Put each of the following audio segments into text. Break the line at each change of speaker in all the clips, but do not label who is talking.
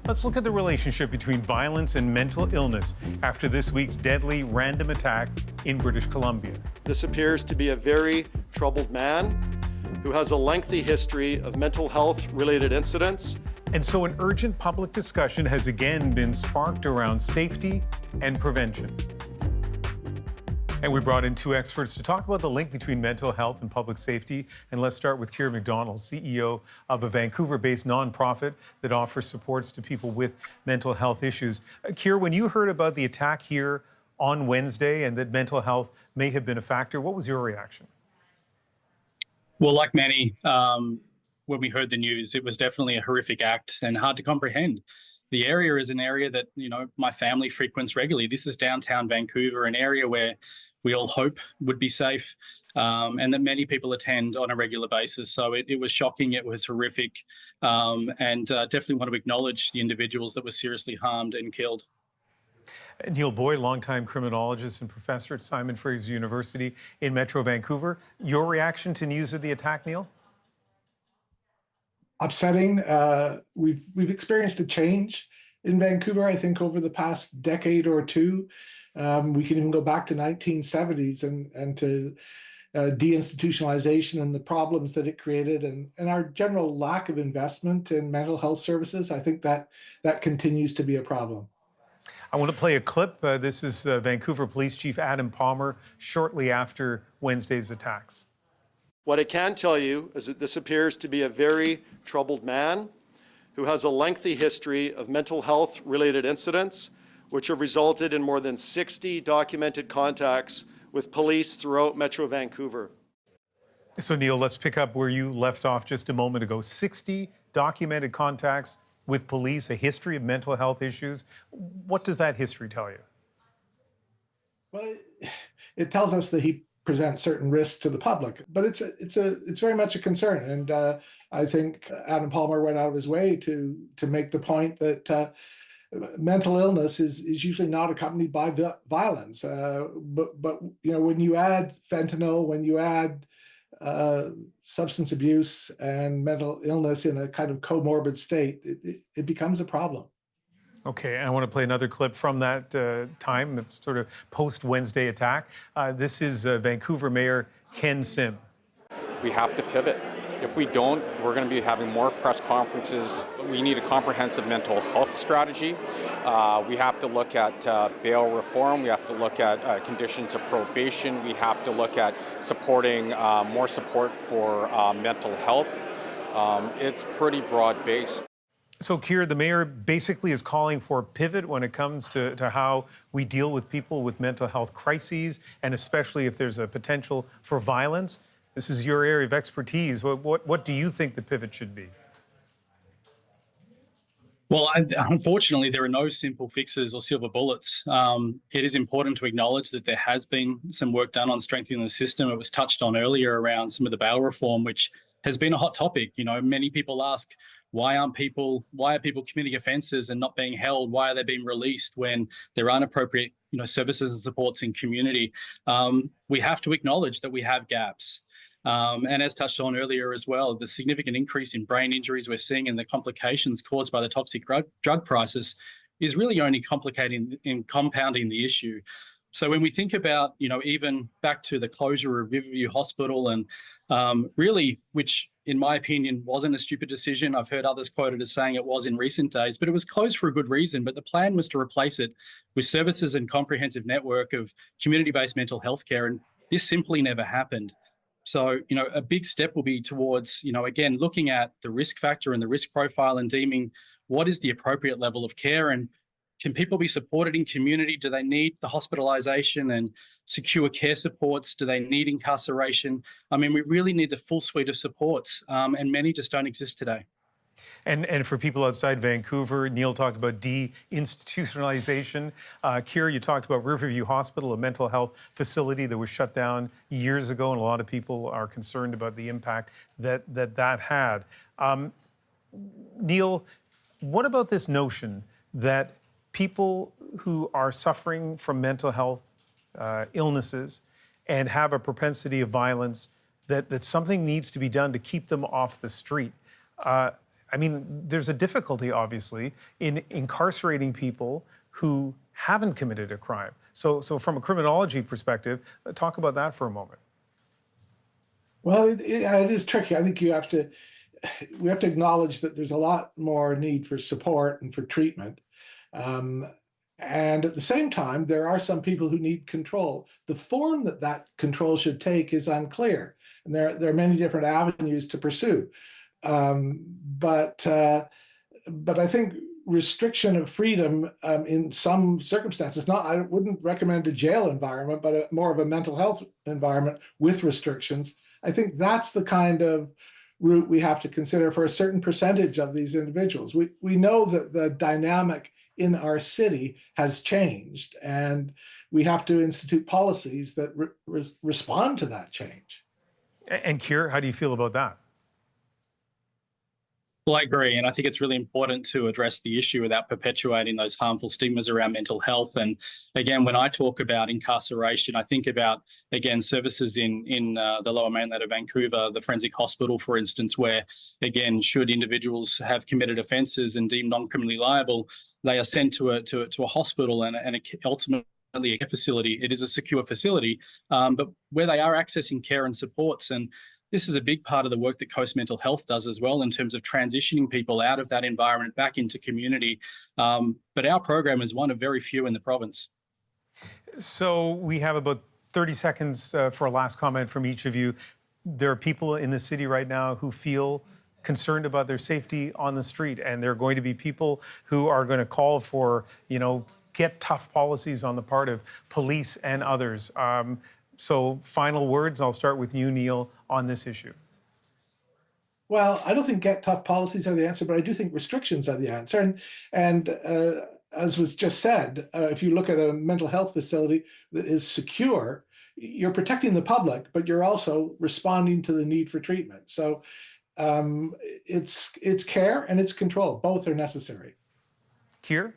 Let's look at the relationship between violence and mental illness after this week's deadly random attack in British Columbia.
This appears to be a very troubled man who has a lengthy history of mental health-related incidents.
And so an urgent public discussion has again been sparked around safety and prevention. And we brought in two experts to talk about the link between mental health and public safety. And let's start with Keir McDonald, CEO of a Vancouver-based nonprofit that offers supports to people with mental health issues. Keir, when you heard about the attack here on Wednesday and that mental health may have been a factor, what was your reaction?
Well, like many, when we heard the news, it was definitely a horrific act and hard to comprehend. The area is an area that, my family frequents regularly. This is downtown Vancouver, an area where we all hope would be safe, and that many people attend on a regular basis. So it was shocking, it was horrific, and definitely want to acknowledge the individuals that were seriously harmed and killed.
Neil Boyd, longtime criminologist and professor at Simon Fraser University in Metro Vancouver. Your reaction to news of the attack, Neil?
Upsetting. We've experienced a change in Vancouver, I think, over the past decade or two. We can even go back to 1970s and to deinstitutionalization and the problems that it created, and our general lack of investment in mental health services. I think that continues to be a problem.
I want to play a clip. This is Vancouver Police Chief Adam Palmer shortly after Wednesday's attacks.
What I can tell you is that this appears to be a very troubled man who has a lengthy history of mental health-related incidents, which have resulted in more than 60 documented contacts with police throughout Metro Vancouver.
So, Neil, let's pick up where you left off just a moment ago. 60 documented contacts with police, a history of mental health issues. What does that history tell you?
Well, it tells us that he presents certain risks to the public, but it's very much a concern. And I think Adam Palmer went out of his way to make the point that mental illness is usually not accompanied by violence. But when you add fentanyl, when you add substance abuse and mental illness in a kind of comorbid state, it becomes a problem.
Okay, I want to play another clip from that time, the sort of post-Wednesday attack. This is Vancouver Mayor Ken Sim.
We have to pivot. If we don't, we're going to be having more press conferences. We need a comprehensive mental health strategy. We have to look at bail reform. We have to look at conditions of probation. We have to look at supporting more support for mental health. It's pretty broad-based.
So, Keir, the mayor basically is calling for a pivot when it comes to how we deal with people with mental health crises, and especially if there's a potential for violence. This is your area of expertise. What do you think the pivot should be?
Well, unfortunately, there are no simple fixes or silver bullets. It is important to acknowledge that there has been some work done on strengthening the system. It was touched on earlier around some of the bail reform, which has been a hot topic. Many people ask, why are people committing offences and not being held? Why are they being released when there aren't appropriate, services and supports in community? We have to acknowledge that we have gaps. And as touched on earlier as well, the significant increase in brain injuries we're seeing and the complications caused by the toxic drug crisis is really only complicating and compounding the issue. So when we think about, even back to the closure of Riverview Hospital and really, which in my opinion wasn't a stupid decision. I've heard others quoted as saying it was in recent days, but it was closed for a good reason. But the plan was to replace it with services and comprehensive network of community-based mental health care. And this simply never happened. So, a big step will be towards, again, looking at the risk factor and the risk profile and deeming what is the appropriate level of care, and can people be supported in community? Do they need the hospitalization and secure care supports? Do they need incarceration? I mean, we really need the full suite of supports, and many just don't exist today.
And for people outside Vancouver, Neil talked about deinstitutionalization. Keir, you talked about Riverview Hospital, a mental health facility that was shut down years ago, and a lot of people are concerned about the impact that had. Neil, what about this notion that people who are suffering from mental health illnesses and have a propensity of violence, that something needs to be done to keep them off the street? I mean, there's a difficulty, obviously, in incarcerating people who haven't committed a crime. So from a criminology perspective, talk about that for a moment.
Well, it is tricky. I think we have to acknowledge that there's a lot more need for support and for treatment. And at the same time, there are some people who need control. The form that control should take is unclear. And there are many different avenues to pursue. But I think restriction of freedom in some circumstances, I wouldn't recommend a jail environment, but more of a mental health environment with restrictions. I think that's the kind of route we have to consider for a certain percentage of these individuals. We know that the dynamic in our city has changed, and we have to institute policies that respond to that change.
And Keir, how do you feel about that?
Well, I agree. And I think it's really important to address the issue without perpetuating those harmful stigmas around mental health. And again, when I talk about incarceration, I think about, again, services in the lower mainland of Vancouver, the forensic hospital, for instance, where, again, should individuals have committed offences and deemed non-criminally liable, they are sent to a hospital and ultimately a care facility. It is a secure facility, but where they are accessing care and supports. And this is a big part of the work that Coast Mental Health does as well in terms of transitioning people out of that environment back into community. But our program is one of very few in the province.
So we have about 30 seconds for a last comment from each of you. There are people in the city right now who feel concerned about their safety on the street, and there are going to be people who are going to call for, get tough policies on the part of police and others. So final words, I'll start with you, Neil, on this issue.
Well, I don't think get tough policies are the answer, but I do think restrictions are the answer. And as was just said, if you look at a mental health facility that is secure, you're protecting the public, but you're also responding to the need for treatment. So it's care and it's control. Both are necessary.
Keir?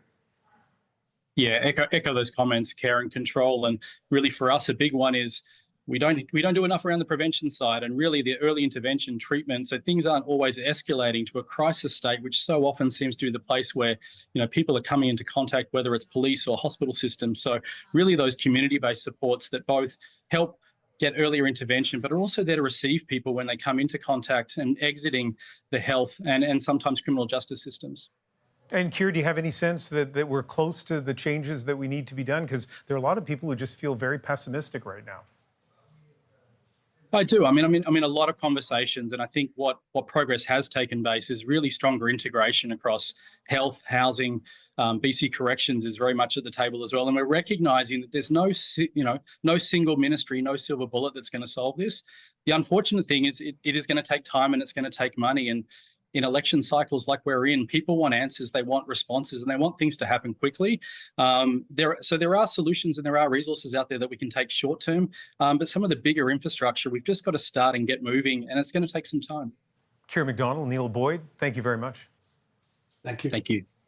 Yeah, echo those comments, care and control. And really for us, a big one is we don't do enough around the prevention side and really the early intervention treatment. So things aren't always escalating to a crisis state, which so often seems to be the place where, people are coming into contact, whether it's police or hospital systems. So really those community-based supports that both help get earlier intervention, but are also there to receive people when they come into contact and exiting the health and sometimes criminal justice systems.
And Keir, do you have any sense that we're close to the changes that we need to be done? Because there are a lot of people who just feel very pessimistic right now.
I do. I mean, a lot of conversations, and I think what progress has taken place is really stronger integration across health, housing. BC Corrections is very much at the table as well, and we're recognising that there's no single ministry, no silver bullet that's going to solve this. The unfortunate thing is it is going to take time and it's going to take money. And in election cycles like we're in, people want answers, they want responses, and they want things to happen quickly. There are solutions and there are resources out there that we can take short term, but some of the bigger infrastructure, we've just got to start and get moving, and it's going to take some time.
Keir MacDonald, Neil Boyd, thank you very much.
Thank you.
Thank you.